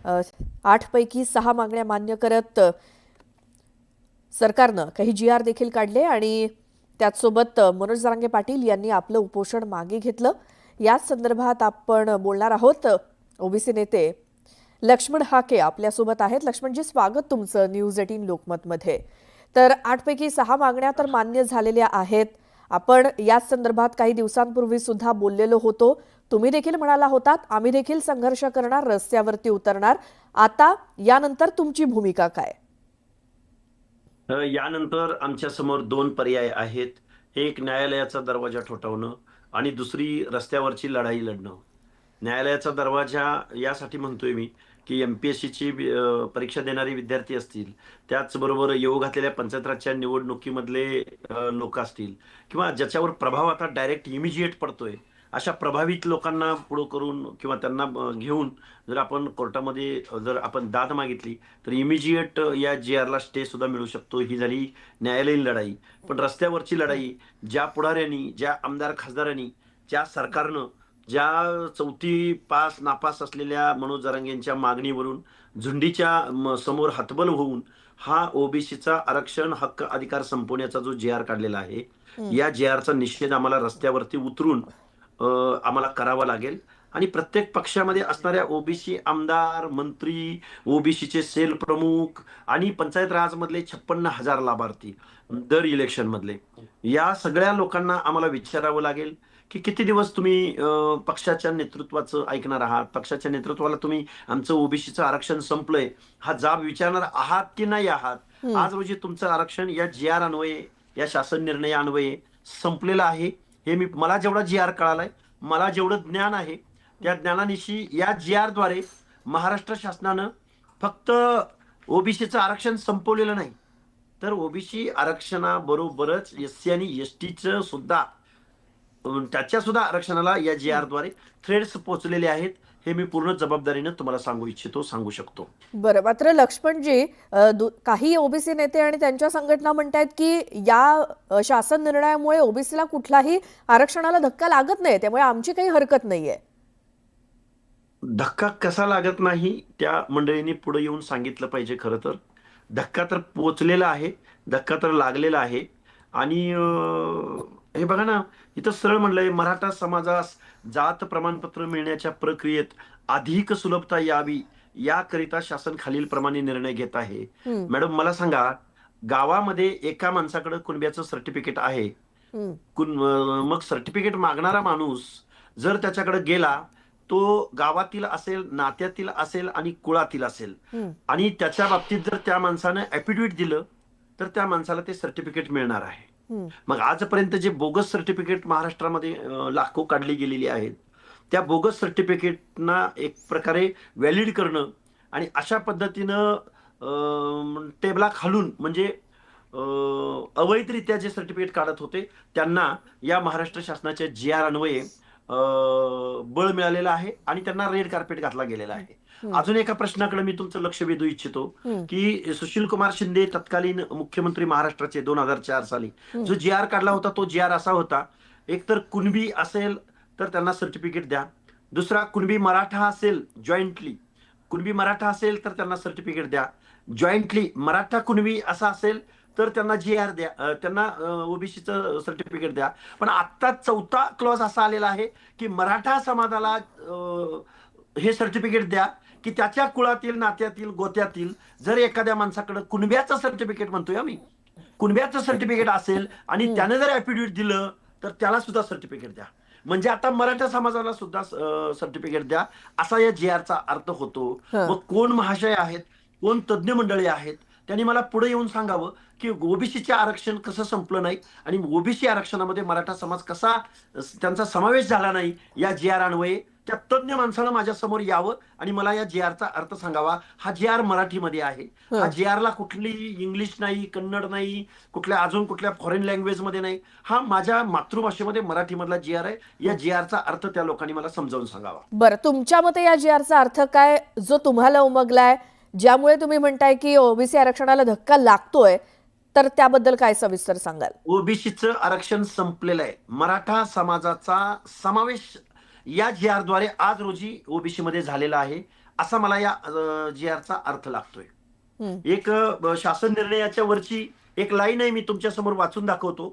8 पैकी 6 मागण्या मान्य करत सरकारनं काही जी.आर देखील काढले आणि त्याचसोबत मनोज जरांगे पाटील यांनी आपलं उपोषण मागे घेतलं। याच संदर्भात आपण बोलणार आहोत। ओबीसी नेते लक्ष्मण हाके आपल्यासोबत आहेत। लक्ष्मणजी, स्वागत तुमचं न्यूज 18 लोकमत मध्ये। तर 8 पैकी 6 मागण्या तर मान्य झालेल्या आहेत। आपण याच संदर्भात काही दिवसांपूर्वी सुद्धा बोललेलो होतो। तुम्ही देखील म्हणाला होतात आम्ही देखील संघर्ष करणार, रस्त्यावरती उतरणार। आता यानंतर तुमची भूमिका काय? यानंतर आमच्या समोर 2 पर्याय आहेत। एक न्यायालयाचा दरवाजा ठोठावणं आणि दुसरी रस्त्यावरची लढाई लढणं। न्यायालयाचा दरवाजा यासाठी म्हणतोय मी की एमपीएससीची परीक्षा देणारे विद्यार्थी असतील, त्याचबरोबर येऊ घातलेल्या पंचायत राजच्या निवडणुकीमधले लोक असतील किंवा ज्याच्यावर प्रभाव आता डायरेक्ट इमिजिएट पडतोय, अशा प्रभावित लोकांना पुढं करून किंवा त्यांना घेऊन जर आपण कोर्टामध्ये जर आपण दाद मागितली तर इमिजिएट या जी.आरला स्टे सुद्धा मिळू शकतो। ही झाली न्यायालयीन लढाई। पण रस्त्यावरची लढाई ज्या पुढाऱ्यांनी, ज्या आमदार खासदारांनी, ज्या सरकारनं ज्या 4थी पास नापास असलेल्या मनोज जरांगेंच्या मागणीवरून झुंडीच्या समोर हतबल होऊन हा ओबीसीचा आरक्षण हक्क अधिकार संपवण्याचा जो जी.आर काढलेला आहे, या जी.आरचा निषेध आम्हाला रस्त्यावरती उतरून आम्हाला करावा लागेल। आणि प्रत्येक पक्षामध्ये असणाऱ्या ओबीसी आमदार, मंत्री, ओबीसीचे सेल प्रमुख आणि पंचायत राज मधले 56,000 लाभार्थी दर इलेक्शन मधले, या सगळ्या लोकांना आम्हाला विचारावं लागेल की किती दिवस तुम्ही पक्षाच्या नेतृत्वाचं ऐकणार आहात? पक्षाच्या नेतृत्वाला तुम्ही आमचं ओबीसीचं आरक्षण संपलंय हा जाब विचारणार आहात की नाही आहात? आज रोजी तुमचं आरक्षण या जी.आर अन्वये, या शासन निर्णय अन्वये संपलेलं आहे। हे मला जेवढा जी.आर कळालाय, मला जेवढं ज्ञान आहे, त्या ज्ञानानिशी या जी.आर द्वारे महाराष्ट्र शासनानं फक्त ओबीसीचं आरक्षण संपवलेलं नाही, तर ओबीसी आरक्षणाबरोबरच एससी आणि एसटीचं सुद्धा त्याच्या सुद्धा आरक्षणाला या जी.आर द्वारे थ्रेड्स पोहोचलेले आहेत। हे मी पूर्ण जबाबदारीने तुम्हाला सांगू इच्छितो, सांगू शकतो। बरं, मात्र लक्ष्मणजी, काही ओबीसी नेते आणि त्यांच्या संघटना म्हणतात की या शासन निर्णयामुळे ओबीसीला कुठलाही आरक्षणाला धक्का लागत नाही, त्यामुळे आमची काही हरकत नाहीये। धक्का कसा लागत नाही त्या मंडळींनी पुढे येऊन सांगितलं पाहिजे। खरं तर धक्का तर पोचलेला आहे, धक्का तर लागलेला आहे। आणि हे बघा ना, इथं सरळ म्हणलंय मराठा समाजास जात प्रमाणपत्र मिळण्याच्या प्रक्रियेत अधिक सुलभता यावी याकरिता शासन खालील प्रमाणे निर्णय घेत आहे। मॅडम मला सांगा, गावामध्ये एका माणसाकडे कुणब्याचं सर्टिफिकेट आहे, मग सर्टिफिकेट मागणारा माणूस जर त्याच्याकडे गेला, तो गावातील असेल, नात्यातील असेल आणि कुळातील असेल, आणि त्याच्या बाबतीत जर त्या माणसानं ऍफिडेव्हिट दिलं तर त्या माणसाला ते सर्टिफिकेट मिळणार आहे। मग आजपर्यंत जे बोगस सर्टिफिकेट महाराष्ट्रामध्ये लाखो काढली गेलेली आहेत, त्या बोगस सर्टिफिकेटना एक प्रकारे व्हॅलिड करणं आणि अशा पद्धतीनं टेबला खालून म्हणजे अवैधरित्या जे सर्टिफिकेट काढत होते त्यांना या महाराष्ट्र शासनाच्या जी.आर अन्वये बळ मिळालेलं आहे आणि त्यांना रेड कार्पेट घातला गेलेला आहे। अजून एका प्रश्नाकडे मी तुमचं लक्ष वेधू इच्छितो की सुशील कुमार शिंदे तत्कालीन मुख्यमंत्री महाराष्ट्राचे 2004 साली जो जी.आर काढला होता, तो जी.आर असा होता, एकतर कुणबी असेल तर त्यांना सर्टिफिकेट द्या, दुसरा कुणबी मराठा असेल जॉईंटली, कुणबी मराठा असेल तर त्यांना सर्टिफिकेट द्या, जॉईंटली मराठा कुणबी असा असेल तर त्यांना जी.आर द्या, त्यांना ओबीसीचं सर्टिफिकेट द्या। पण आता 4था क्लॉज असा आलेला आहे की मराठा समाजाला हे सर्टिफिकेट द्या की त्याच्या कुळातील, नात्यातील, गोत्यातील जर एखाद्या माणसाकडे कुणब्याचं सर्टिफिकेट, म्हणतोय आम्ही कुणब्याचं सर्टिफिकेट असेल आणि त्याने जर ऍफिडेव्हिट दिलं तर त्याला सुद्धा सर्टिफिकेट द्या। म्हणजे आता मराठा समाजाला सुद्धा सर्टिफिकेट द्या असा या जी.आरचा अर्थ होतो। मग कोण महाशय आहेत, कोण तज्ज्ञ मंडळी आहेत, त्यांनी मला पुढे येऊन सांगावं की ओबीसीचे आरक्षण कसं संपलं नाही आणि ओबीसी आरक्षणामध्ये मराठा समाज कसा त्यांचा समावेश झाला नाही या जी.आर अन्वये। त्या तज्ज्ञ माणसानं माझ्या समोर यावं आणि मला या जी.आरचा अर्थ सांगावा। हा जी.आर मराठीमध्ये आहे, हा जी.आरला कुठली इंग्लिश नाही, कन्नड नाही, कुठल्या अजून कुठल्या फॉरेन लँग्वेज मध्ये नाही, हा माझ्या मातृभाषेमध्ये मराठी मधला जी.आर आहे। या जी.आरचा अर्थ त्या लोकांनी मला समजावून सांगावा। बरं, तुमच्या मते या जी.आरचा अर्थ काय जो तुम्हाला उमगलाय, ज्यामुळे तुम्ही म्हणताय की ओबीसी आरक्षणाला धक्का लागतोय, तर त्याबद्दल काय सविस्तर सांगाल? ओबीसीचं आरक्षण संपलेलं आहे, मराठा समाजाचा समावेश या जी.आर द्वारे आज रोजी ओबीसी मध्ये झालेला आहे असा मला या जी आरचा अर्थ लागतोय. हं. एक शासन निर्णयाच्या वरची एक लाईन आहे, मी तुमच्या समोर वाचून दाखवतो,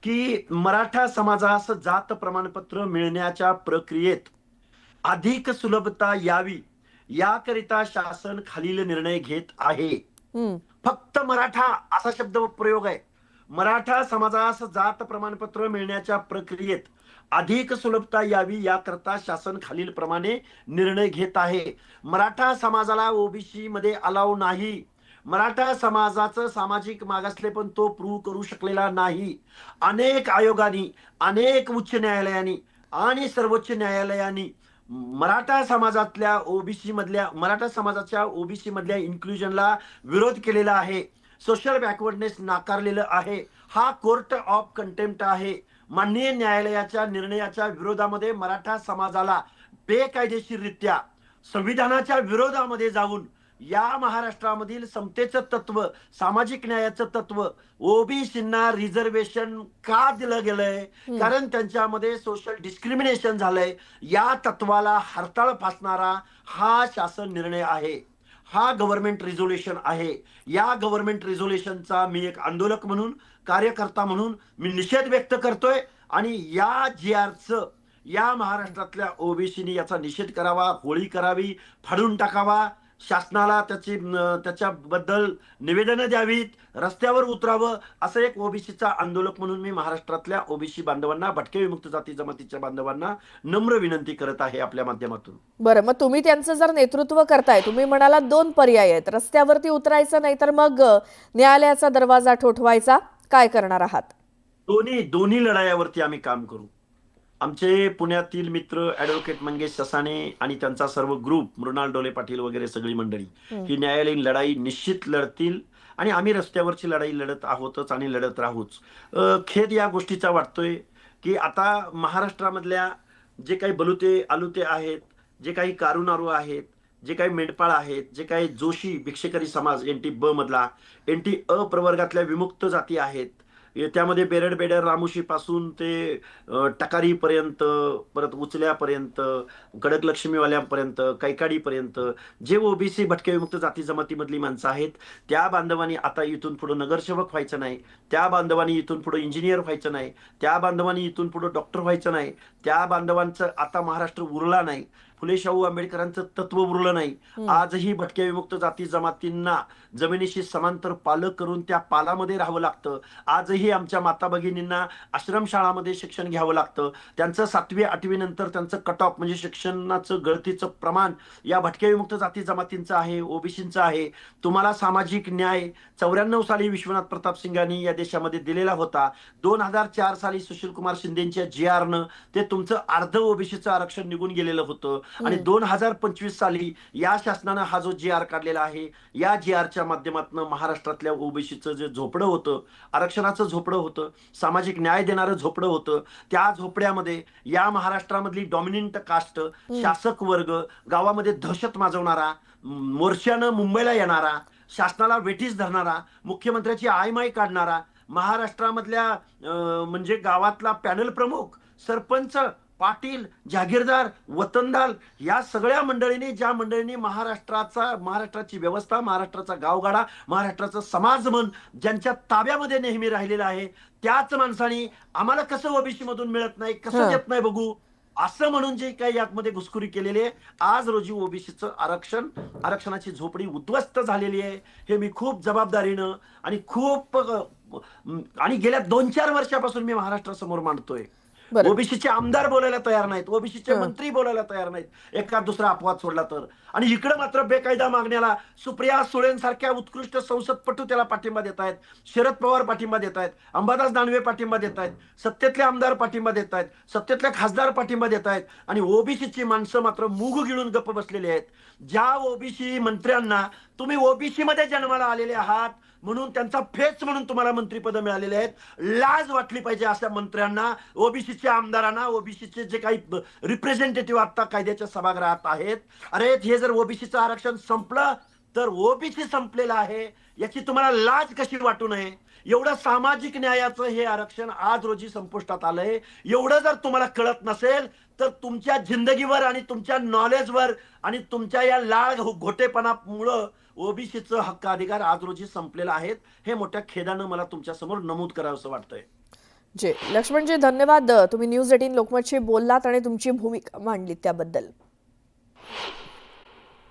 की मराठा समाजास जात प्रमाणपत्र मिळण्याच्या प्रक्रियेत अधिक सुलभता यावी याकरिता शासन खालील निर्णय घेत आहे. हं. फक्त मराठा असा शब्द प्रयोग आहे. मराठा समाजास जात प्रमाणपत्र मिळण्याच्या प्रक्रियेत अधिक सुलभता यावी याकरता शासन खालील प्रमाणे निर्णय घेत आहे. मराठा समाजाला ओबीसी मध्ये अलाव नाही. मराठा समाजाचं सामाजिक मागासलेपण तो प्रूव्ह करू शकलेला नाही. अनेक आयोगांनी, अनेक उच्च न्यायालयांनी आणि सर्वोच्च न्यायालयांनी मराठा समाजातल्या ओबीसी मधल्या मराठा समाजाच्या ओबीसी मधल्या इन्क्लुजनला विरोध केलेला आहे. सोशल बॅकवर्डनेस नाकारलेलं आहे. हा कोर्ट ऑफ कंटेम्प्ट आहे. माननीय न्यायालयाच्या निर्णयाच्या विरोधामध्ये मराठा समाजाला बेकायदेशीररित्या संविधानाच्या विरोधामध्ये जाऊन या महाराष्ट्रामधील समतेचं तत्व, सामाजिक न्यायाचं तत्व ओबीसींना रिझर्वेशन का दिलं गेलंय? कारण त्यांच्यामध्ये सोशल डिस्क्रिमिनेशन झालंय. या तत्वाला हरताळ फासणारा हा शासन निर्णय आहे. हा गव्हर्नमेंट रिझोल्युशन आहे. या गव्हर्नमेंट रिझोल्युशनचा मी एक आंदोलक म्हणून, कार्यकर्ता म्हणून मी निषेध व्यक्त करतोय आणि या जी आरचं या महाराष्ट्रातल्या ओबीसीनी याचा निषेध करावा, होळी करावी, फाडून टाकावा. शासनाला त्याच्याबद्दल निवेदनं द्यावीत, रस्त्यावर उतरावं, असं एक ओबीसीचा आंदोलक म्हणून मी महाराष्ट्रातल्या ओबीसी बांधवांना, भटके विमुक्त जाती जमातीच्या बांधवांना नम्र विनंती करत आहे आपल्या माध्यमातून. बरं, मग तुम्ही त्यांचं जर नेतृत्व करताय, तुम्ही म्हणालात 2 पर्याय आहेत, रस्त्यावरती उतरायचं नाही तर मग न्यायालयाचा दरवाजा ठोठवायचा. काय करणार आहात? दोन्ही लढायावरती आम्ही काम करू. आमचे पुण्यातील मित्र ऍडव्होकेट मंगेश ससाणे आणि त्यांचा सर्व ग्रुप, मृणाल डोले पाटील वगैरे सगळी मंडळी ही न्यायालयीन लढाई निश्चित लढतील आणि आम्ही रस्त्यावरची लढाई लढत आहोतच आणि लढत राहूच. खेद या गोष्टीचा वाटतोय की आता महाराष्ट्रामधल्या जे काही बलुते आलुते आहेत, जे काही कारुनारू आहेत, जे काही मेंढपाळ आहेत, जे काही जोशी भिक्षेकरी समाज NT ब मधला, NT अ प्रवर्गातल्या विमुक्त जाती आहेत, त्यामध्ये बेरड बेडर रामुशी पासून ते टकारीपर्यंत, परत उचल्यापर्यंत, कडक लक्ष्मीवाल्यापर्यंत, कैकाडीपर्यंत जे ओबीसी भटके विमुक्त जाती जमातीमधली माणसं आहेत, त्या बांधवांनी आता इथून पुढे नगरसेवक व्हायचं नाही. त्या बांधवांनी इथून पुढे इंजिनियर व्हायचं नाही. त्या बांधवांनी इथून पुढे डॉक्टर व्हायचं नाही. त्या बांधवांचं आता महाराष्ट्र उरला नाही. फुले शाहू आंबेडकरांचं तत्व उरलं नाही. आजही भटके विमुक्त जाती जमातींना जमिनीशी समांतर पालं करून त्या पालामध्ये राहावं लागतं. आजही आमच्या माता भगिनींना आश्रमशाळामध्ये शिक्षण घ्यावं लागतं. त्यांचं 7वी 8वी नंतर त्यांचं कट ऑफ म्हणजे शिक्षणाचं गळतीचं प्रमाण या भटके विमुक्त जाती जमातींचं आहे, ओबीसींचं आहे. तुम्हाला सामाजिक न्याय 94 साली विश्वनाथ प्रताप सिंगांनी या देशामध्ये दिलेला होता. 2004 साली सुशीलकुमार शिंदेच्या GR नं ते तुमचं अर्ध ओबीसीचं आरक्षण निघून गेलेलं होतं आणि 2025 साली या शासनानं हा जो GR काढलेला आहे, या GRच्या माध्यमातून महाराष्ट्रातल्या ओबीसीचं जे झोपडं होतं, आरक्षणाचं झोपडं होतं, सामाजिक न्याय देणारं झोपडं होतं, त्या झोपड्यामध्ये या महाराष्ट्रामधली डॉमिनंट कास्ट, शासक वर्ग, गावामध्ये दहशत माजवणारा, मोर्चानं मुंबईला येणारा, शासनाला वेठीस धरणारा, मुख्यमंत्र्याची आयमाय काढणारा, महाराष्ट्रामधल्या म्हणजे गावातला पॅनल प्रमुख, सरपंच, पाटील, जागीरदार, वतनदार या सगळ्या मंडळींनी, ज्या मंडळींनी महाराष्ट्राची व्यवस्था, महाराष्ट्राचा गावगाडा, महाराष्ट्राचं समाजमन ज्यांच्या ताब्यामध्ये नेहमी राहिलेलं आहे, त्याच माणसांनी आम्हाला कसं ओबीसी मधून मिळत नाही, कसं देत नाही बघू, असं म्हणून जे काही यामध्ये घुसखोरी केलेली आहे. आज रोजी ओबीसीचं आरक्षणाची झोपडी उद्ध्वस्त झालेली आहे. हे मी खूप जबाबदारीनं आणि आणि गेल्या 2-4 वर्षापासून मी महाराष्ट्रासमोर मांडतोय. ओबीसीचे आमदार बोलायला तयार नाहीत, ओबीसीचे मंत्री बोलायला तयार नाहीत, एखाद दुसरा अपवाद सोडला तर. आणि इकडे मात्र बेकायदा मागण्याला सुप्रिया सुळेंसारख्या उत्कृष्ट संसदपटू त्याला पाठिंबा देत आहेत, शरद पवार पाठिंबा देत आहेत, अंबादास दानवे पाठिंबा देत आहेत, सत्तेतले आमदार पाठिंबा देत आहेत, सत्तेतले खासदार पाठिंबा देत आहेत आणि ओबीसीची माणसं मात्र मूग गिळून गप्प बसलेली आहेत. ज्या ओबीसी मंत्र्यांना तुम्ही ओबीसी मध्ये जन्माला आलेले आहात म्हणून त्यांचा फेच म्हणून तुम्हाला मंत्रिपद मिळालेले आहेत, लाज वाटली पाहिजे अशा मंत्र्यांना, ओबीसीच्या आमदारांना, ओबीसीचे जे काही रिप्रेझेंटेटिव्ह आता कायद्याच्या सभागृहात आहेत. अरे हे जर ओबीसीचं आरक्षण संपलं तर ओबीसी संपलेला आहे याची तुम्हाला लाज कशी वाटू नये? एवढं सामाजिक न्यायाचं हे आरक्षण आज रोजी संपुष्टात आलंय, एवढं जर तुम्हाला कळत नसेल तर तुमच्या जिंदगीवर आणि तुमच्या नॉलेजवर आणि तुमच्या या लाळ घोटेपणामुळं ओबीसीचं हक्क अधिकार आज रोजी संपलेला आहेत. हे मोठ्या खेदानं मला तुमच्या समोर नमूद करावंसं वाटतंय. जी लक्ष्मणजी, धन्यवाद. तुम्ही न्यूज 18 लोकमतशी बोललात आणि तुमची भूमिका मांडलीत त्याबद्दल.